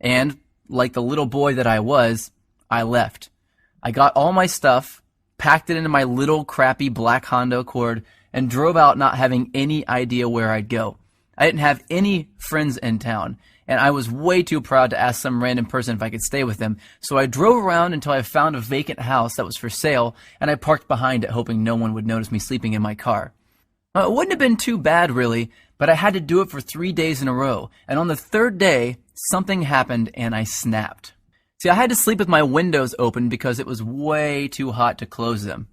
And, like the little boy that I was, I left. I got all my stuff, packed it into my little crappy black Honda Accord, and drove out not having any idea where I'd go. I didn't have any friends in town, and I was way too proud to ask some random person if I could stay with them, so I drove around until I found a vacant house that was for sale, and I parked behind it hoping no one would notice me sleeping in my car. It wouldn't have been too bad, really, but I had to do it for 3 days in a row, and on the third day, something happened and I snapped. See, I had to sleep with my windows open because it was way too hot to close them.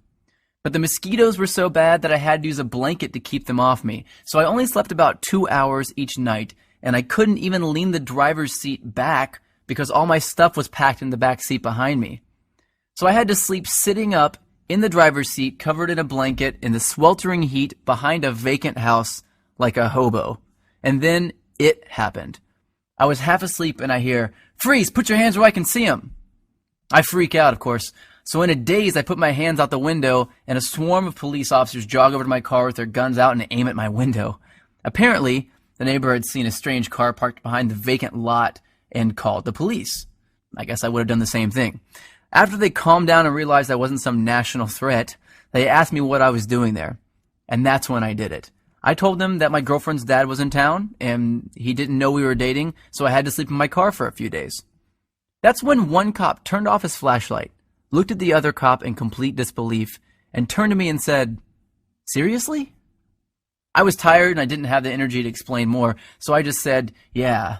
But the mosquitoes were so bad that I had to use a blanket to keep them off me, so I only slept about 2 hours each night, and I couldn't even lean the driver's seat back because all my stuff was packed in the back seat behind me. So I had to sleep sitting up in the driver's seat, covered in a blanket, in the sweltering heat behind a vacant house like a hobo. And then it happened. I was half asleep and I hear, "Freeze, put your hands where I can see them." I freak out, of course. So in a daze, I put my hands out the window and a swarm of police officers jog over to my car with their guns out and aim at my window. Apparently, the neighbor had seen a strange car parked behind the vacant lot and called the police. I guess I would have done the same thing. After they calmed down and realized I wasn't some national threat, they asked me what I was doing there. And that's when I did it. I told them that my girlfriend's dad was in town, and he didn't know we were dating, so I had to sleep in my car for a few days. That's when one cop turned off his flashlight, looked at the other cop in complete disbelief, and turned to me and said, "Seriously?" I was tired and I didn't have the energy to explain more, so I just said, "Yeah."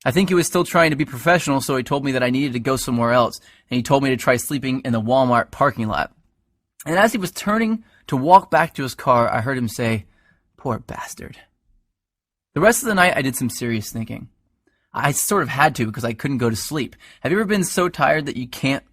I think he was still trying to be professional, so he told me that I needed to go somewhere else, and he told me to try sleeping in the Walmart parking lot. And as he was turning to walk back to his car, I heard him say, "Poor bastard." The rest of the night, I did some serious thinking. I sort of had to because I couldn't go to sleep. Have you ever been so tired that you can't